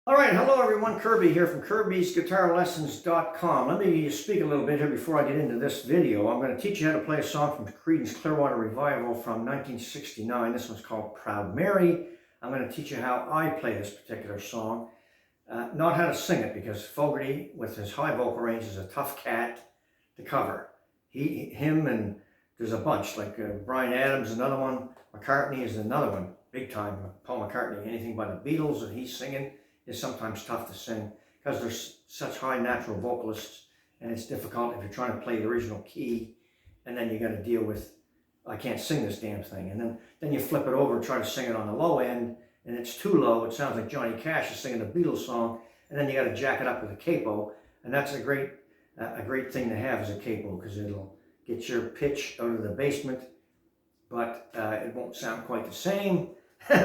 All right, hello everyone, Kirby here from kirbysguitarlessons.com. Let me speak a little bit here before I get into this video. I'm going to teach you how to play a song from Creedence Clearwater Revival from 1969. This one's called Proud Mary. I'm going to teach you how I play this particular song, not how to sing it, because Fogerty, with his high vocal range, is a tough cat to cover. Him and there's a bunch, like Bryan Adams, another one. McCartney is another one, big time. Paul McCartney, anything by the Beatles that he's singing is sometimes tough to sing because there's such high natural vocalists, and it's difficult if you're trying to play the original key and then you got to deal with, I can't sing this damn thing, and then you flip it over and try to sing it on the low end and it's too low. It sounds like Johnny Cash is singing a Beatles song, and then you got to jack it up with a capo, and that's a great thing to have as a capo, because it'll get your pitch out of the basement, but it won't sound quite the same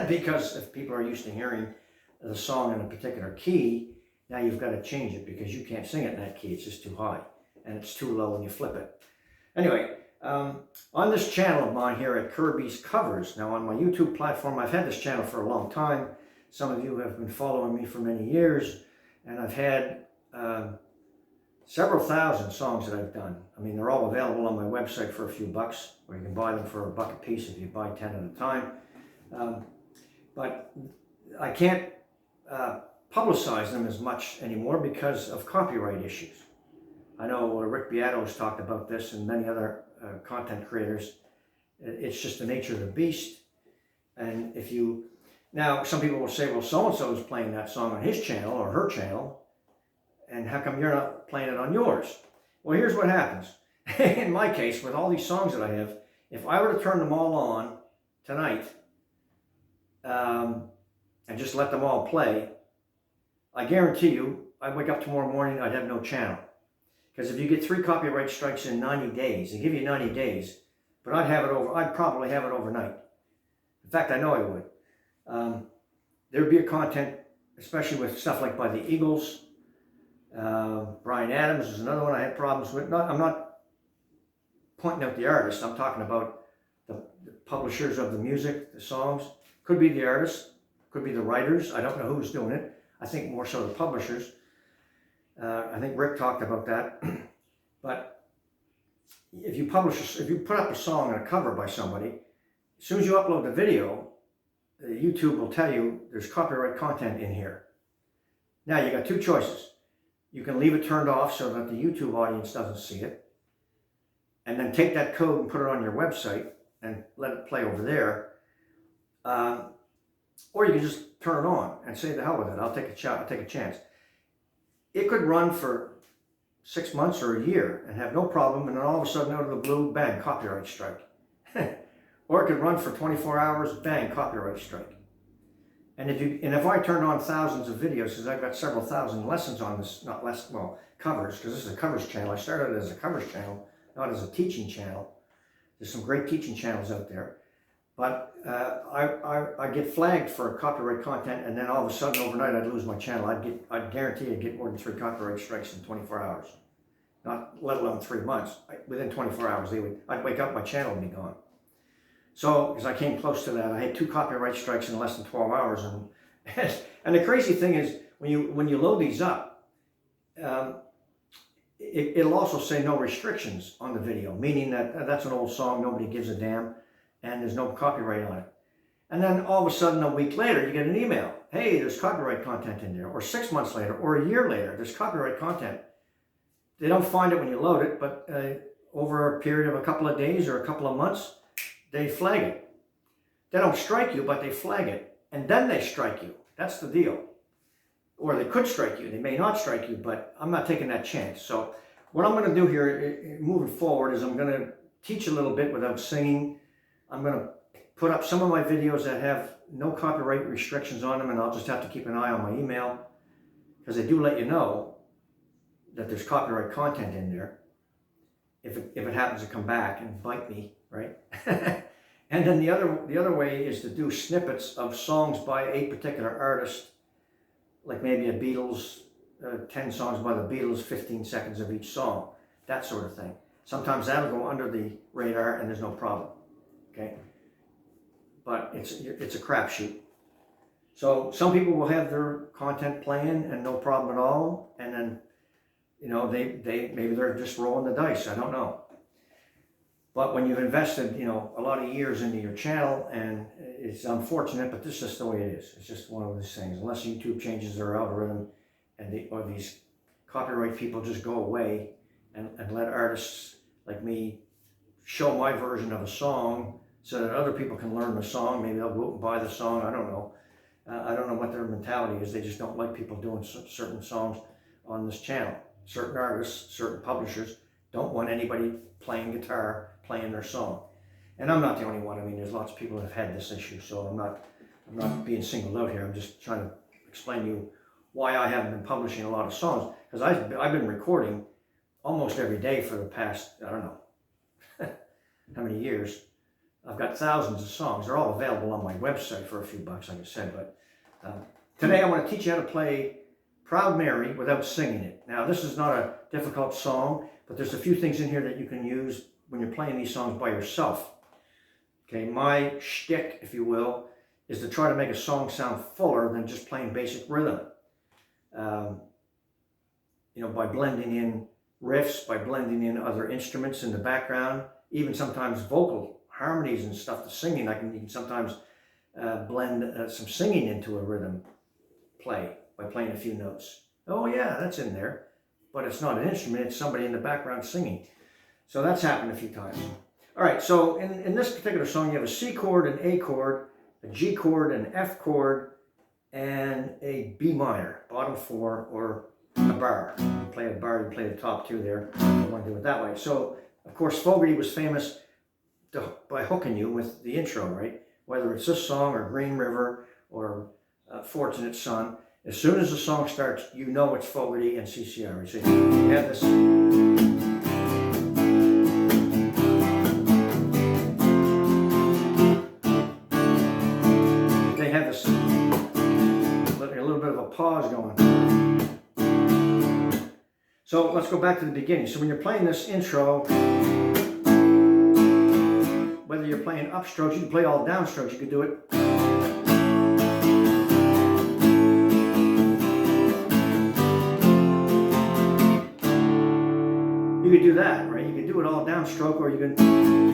because if people are used to hearing the song in a particular key, now you've got to change it because you can't sing it in that key. It's just too high, and it's too low when you flip it. Anyway, on this channel of mine here at KIRBYS Covers, now on my YouTube platform, I've had this channel for a long time. Some of you have been following me for many years, and I've had several thousand songs that I've done. I mean, they're all available on my website for a few bucks, or you can buy them for $1 a piece if you buy 10 at a time. But I can't publicize them as much anymore because of copyright issues. I know Rick Beato's talked about this, and many other content creators. It's just the nature of the beast. And if you, now some people will say, well, so-and-so is playing that song on his channel or her channel, and how come you're not playing it on yours? Well, here's what happens. In my case, with all these songs that I have, if I were to turn them all on tonight, and just let them all play, I guarantee you, I'd wake up tomorrow morning, I'd have no channel. Because if you get 3 copyright strikes in 90 days, they give you 90 days, but I'd probably have it overnight. In fact, I know I would. There'd be a content, especially with stuff like by the Eagles. Bryan Adams is another one I had problems with. I'm not pointing out the artist, I'm talking about the publishers of the music, the songs. Could be the artists, could be the writers. I don't know who's doing it. I think more so the publishers. I think Rick talked about that. But if you put up a song and a cover by somebody, as soon as you upload the video, YouTube will tell you there's copyright content in here. Now you got 2 choices. You can leave it turned off so that the YouTube audience doesn't see it, and then take that code and put it on your website and let it play over there. Or you can just turn it on and say, the hell with it, I'll take a chance. It could run for 6 months or a year and have no problem, and then all of a sudden, out of the blue, bang, copyright strike. Or it could run for 24 hours, bang, copyright strike. And if I turned on thousands of videos, because I've got several thousand lessons on this, covers, because this is a covers channel. I started it as a covers channel, not as a teaching channel. There's some great teaching channels out there. But I get flagged for copyright content, and then all of a sudden overnight I'd lose my channel. I'd guarantee I'd get more than 3 copyright strikes in 24 hours. Not let alone 3 months. Within 24 hours I'd wake up, my channel would be gone. So, because I came close to that, I had 2 copyright strikes in less than 12 hours. And the crazy thing is, when you load these up, it'll also say no restrictions on the video, meaning that that's an old song, nobody gives a damn, and there's no copyright on it. And then all of a sudden, a week later, you get an email. Hey, there's copyright content in there. Or 6 months later, or a year later, there's copyright content. They don't find it when you load it, but over a period of a couple of days or a couple of months, they flag it. They don't strike you, but they flag it. And then they strike you. That's the deal. Or they could strike you. They may not strike you, but I'm not taking that chance. So what I'm going to do here, moving forward, is I'm going to teach a little bit without singing. I'm going to put up some of my videos that have no copyright restrictions on them, and I'll just have to keep an eye on my email, because they do let you know that there's copyright content in there if it happens to come back and bite me, right? And then the other way is to do snippets of songs by a particular artist, like maybe a Beatles, 10 songs by the Beatles, 15 seconds of each song, that sort of thing. Sometimes that'll go under the radar and there's no problem. Okay, but it's a crapshoot. So some people will have their content playing and no problem at all, and then, you know, maybe they're just rolling the dice. I don't know. But when you've invested, you know, a lot of years into your channel, and it's unfortunate, but this is just the way it is. It's just one of those things. Unless YouTube changes their algorithm, or these copyright people just go away and let artists like me show my version of a song so that other people can learn the song. Maybe they'll go out and buy the song. I don't know. I don't know what their mentality is. They just don't like people doing certain songs on this channel. Certain artists, certain publishers don't want anybody playing guitar, playing their song. And I'm not the only one. I mean, there's lots of people that have had this issue, so I'm not being singled out here. I'm just trying to explain to you why I haven't been publishing a lot of songs, because I've been recording almost every day for the past, I don't know how many years. I've got thousands of songs. They're all available on my website for a few bucks, like I said. But today I want to teach you how to play Proud Mary without singing it. Now, this is not a difficult song, but there's a few things in here that you can use when you're playing these songs by yourself. Okay, my shtick, if you will, is to try to make a song sound fuller than just playing basic rhythm. You know, by blending in riffs, by blending in other instruments in the background, even sometimes vocal harmonies and stuff, the singing. You can sometimes blend some singing into a rhythm play by playing a few notes. Oh yeah, that's in there, but it's not an instrument, it's somebody in the background singing. So that's happened a few times. All right, so in this particular song, you have a C chord, an A chord, a G chord, an F chord, and a B minor, bottom four, or a bar. You play a bar, you play the top two there. I want to do it that way. So, of course, Fogerty was famous by hooking you with the intro, right? Whether it's this song or Green River or Fortunate Son, as soon as the song starts, you know it's Fogerty and CCR. You see, you have this. They have this, a little bit of a pause going. So let's go back to the beginning. So when you're playing this intro, whether you're playing upstrokes, you can play all downstrokes. You can do it. You could do that, right? You can do it all downstroke, or you can,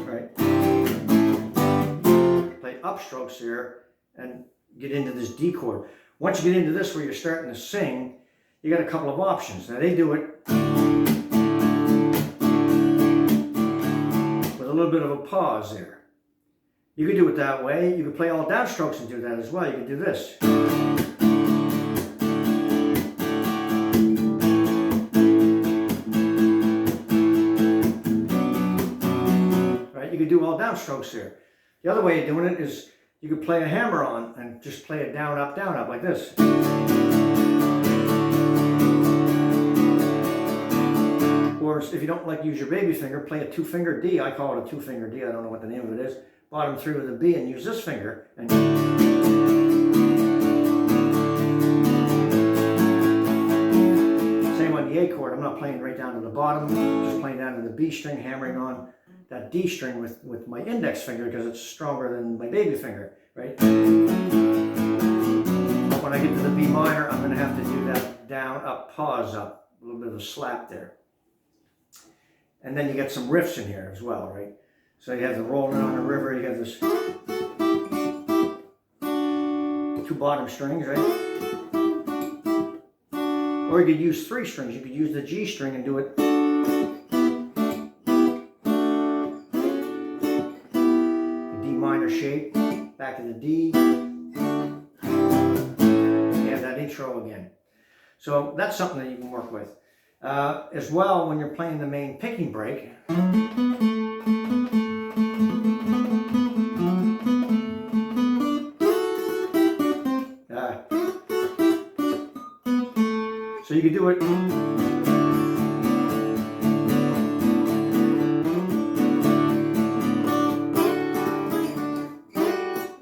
right, play upstrokes here and get into this D chord. Once you get into this where you're starting to sing, you got a couple of options. Now they do it with a little bit of a pause there. You could do it that way. You could play all downstrokes and do that as well. You could do this. Right? You could do all downstrokes here. The other way of doing it is you could play a hammer on and just play it down, up, like this. Or if you don't like to use your baby finger, play a two-finger D. I call it a two-finger D. I don't know what the name of it is. Bottom three with a B, and use this finger. And same on the A chord. I'm not playing right down to the bottom. Just playing down to the B string, hammering on that D string with my index finger because it's stronger than my baby finger, right? But when I get to the B minor, I'm going to have to do that down, up, pause up. A little bit of a slap there. And then you get some riffs in here as well, right? So you have the Rolling on the River, you have this two bottom strings, right? Or you could use three strings. You could use the G string and do it. The D minor shape, back to the D. You have that intro again. So that's something that you can work with. As well, when you're playing the main picking break, so you can do it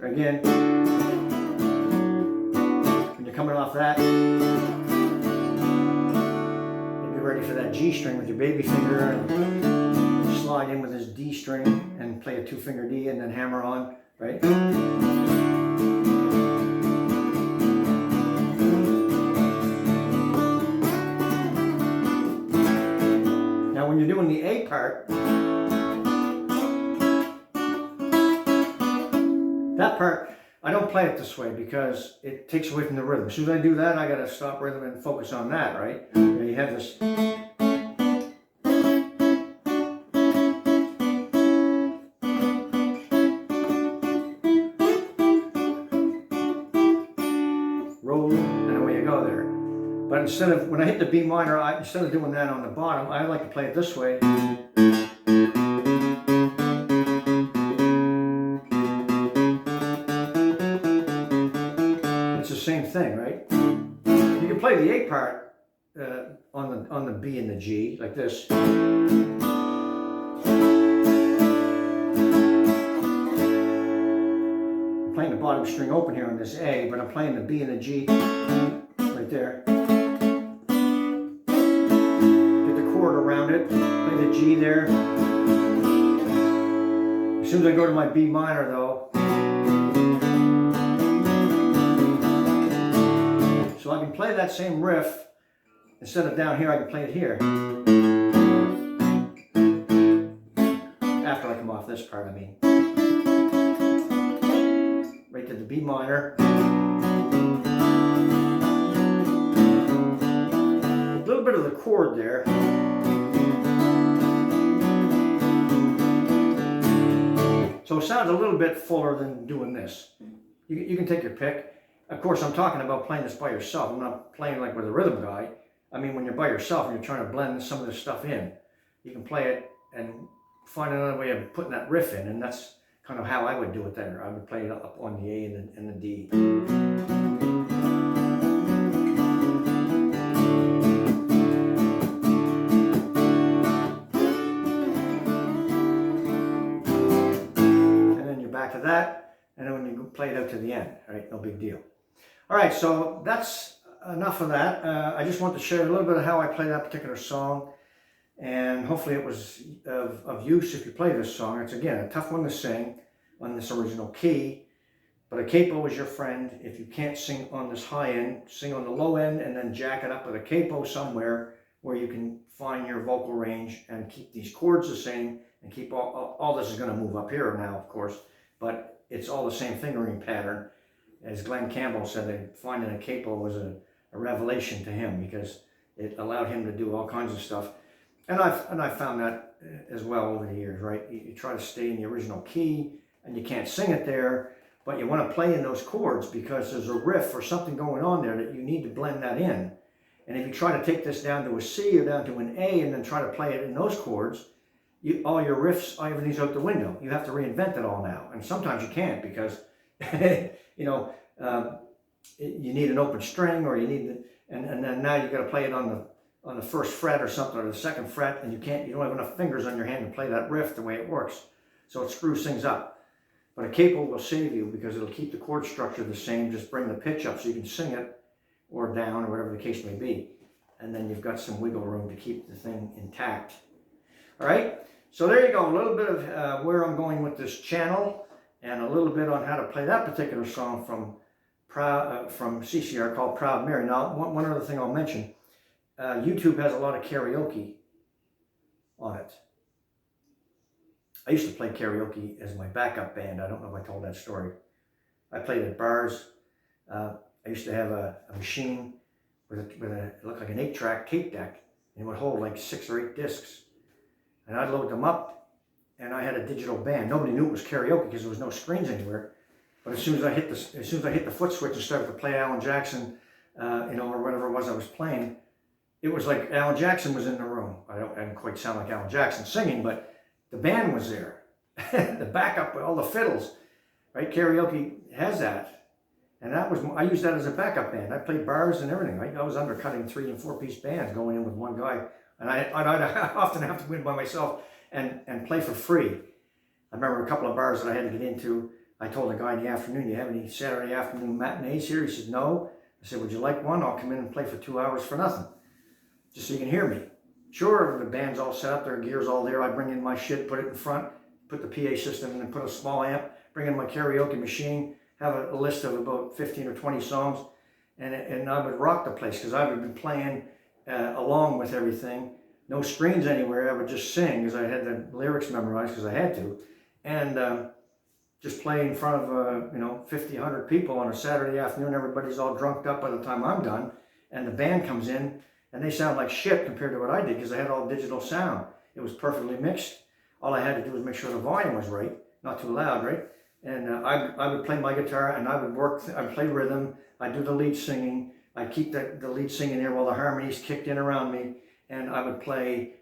again when you're coming off that. Ready for that G string with your baby finger, and slide in with this D string and play a two-finger D and then hammer on, right? part, that part, I don't play it this way because it takes away from the rhythm. As soon as I do that, I got to stop rhythm and focus on that, right? You have this. Roll, and away you go there. But instead of, when I hit the B minor, instead of doing that on the bottom, I like to play it this way. It's the same thing, right? You can play the A part on the B and the G, like this. I'm playing the bottom string open here on this A, but I'm playing the B and the G right there. Around it, play the G there. As soon as I go to my B minor though, so I can play that same riff, instead of down here I can play it here. After I come off this part, I mean. Right to the B minor. A little bit of the chord there. So it sounds a little bit fuller than doing this. You can take your pick. Of course, I'm talking about playing this by yourself. I'm not playing like with a rhythm guy. I mean, when you're by yourself and you're trying to blend some of this stuff in, you can play it and find another way of putting that riff in, and that's kind of how I would do it there. I would play it up on the A and the D. To that, and then when you play it out to the end, right? No big deal. All right, so that's enough of that. I just want to share a little bit of how I play that particular song, and hopefully it was of use if you play this song. It's, again, a tough one to sing on this original key, but a capo is your friend. If you can't sing on this high end, sing on the low end and then jack it up with a capo somewhere where you can find your vocal range and keep these chords the same, and keep all this is going to move up here now, of course. But it's all the same fingering pattern. As Glenn Campbell said, that finding a capo was a revelation to him because it allowed him to do all kinds of stuff. And I've found that as well over the years, right? You try to stay in the original key and you can't sing it there, but you want to play in those chords because there's a riff or something going on there that you need to blend that in. And if you try to take this down to a C or down to an A and then try to play it in those chords, all your riffs, everything's out the window. You have to reinvent it all now. And sometimes you can't because, you know, you need an open string, or you need, and then now you got to play it on the first fret or something, or the second fret, and you don't have enough fingers on your hand to play that riff the way it works. So it screws things up. But a capo will save you because it'll keep the chord structure the same, just bring the pitch up so you can sing it, or down, or whatever the case may be. And then you've got some wiggle room to keep the thing intact. All right, so there you go, a little bit of where I'm going with this channel, and a little bit on how to play that particular song from CCR called Proud Mary. Now, one other thing I'll mention, YouTube has a lot of karaoke on it. I used to play karaoke as my backup band. I don't know if I told that story. I played at bars. I used to have a machine with it looked like an 8-track tape deck, and it would hold like 6 or 8 discs. And I'd load them up, and I had a digital band. Nobody knew it was karaoke because there was no screens anywhere. But as soon as I hit the foot switch and started to play Alan Jackson, or whatever it was I was playing, it was like Alan Jackson was in the room. I didn't quite sound like Alan Jackson singing, but the band was there. The backup with all the fiddles, right? Karaoke has that, and I used that as a backup band. I played bars and everything. I was undercutting 3- and 4-piece bands, going in with one guy. And I'd often have to go in by myself and play for free. I remember a couple of bars that I had to get into. I told the guy in the afternoon, "Do you have any Saturday afternoon matinees here?" He said, "No." I said, "Would you like one? I'll come in and play for 2 hours for nothing, just so you can hear me." Sure, the band's all set up, their gear's all there. I bring in my shit, put it in front, put the PA system in, and put a small amp, bring in my karaoke machine, have a list of about 15 or 20 songs, and I would rock the place because I would have been playing along with everything no screens anywhere. I would just sing because I had the lyrics memorized because I had to. And just play in front of, 50, 100 people on a Saturday afternoon. Everybody's all drunked up by the time I'm done. And the band comes in and they sound like shit compared to what I did because I had all digital sound. It was perfectly mixed. All I had to do was make sure the volume was right, not too loud, right? And I would play my guitar and I would work, I'd play rhythm, I'd do the lead singing, I'd keep the lead singing there while the harmonies kicked in around me, and I would play,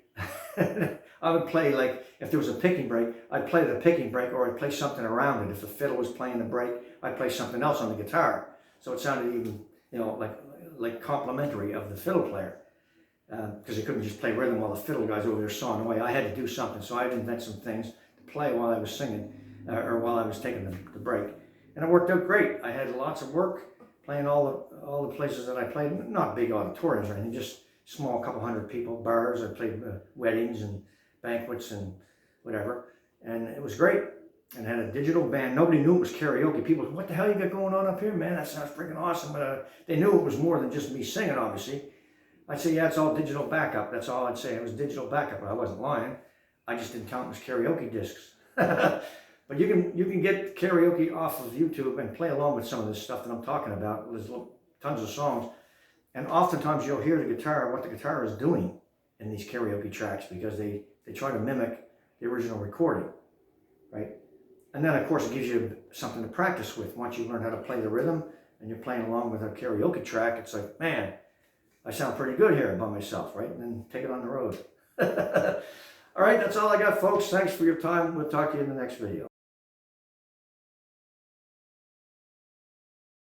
like, if there was a picking break, I'd play the picking break or I'd play something around it. If the fiddle was playing the break, I'd play something else on the guitar. So it sounded even, like complimentary of the fiddle player. Because I couldn't just play rhythm while the fiddle guys over there sawing away. I had to do something, so I'd invent some things to play while I was singing, or while I was taking the break. And it worked out great. I had lots of work playing all the places that I played, not big auditoriums or anything, just small, couple hundred people, bars. I played weddings and banquets and whatever. And it was great. And had a digital band. Nobody knew it was karaoke. People said, what the hell you got going on up here, man? That sounds freaking awesome. But they knew it was more than just me singing, obviously. I'd say, yeah, it's all digital backup. That's all I'd say. It was digital backup. I wasn't lying. I just didn't count them as karaoke discs. But you can get karaoke off of YouTube and play along with some of this stuff that I'm talking about. There's tons of songs. And oftentimes you'll hear the guitar, what the guitar is doing in these karaoke tracks because they try to mimic the original recording, right? And then, of course, it gives you something to practice with. Once you learn how to play the rhythm and you're playing along with a karaoke track, it's like, man, I sound pretty good here by myself, right? And then take it on the road. All right, that's all I got, folks. Thanks for your time. We'll talk to you in the next video.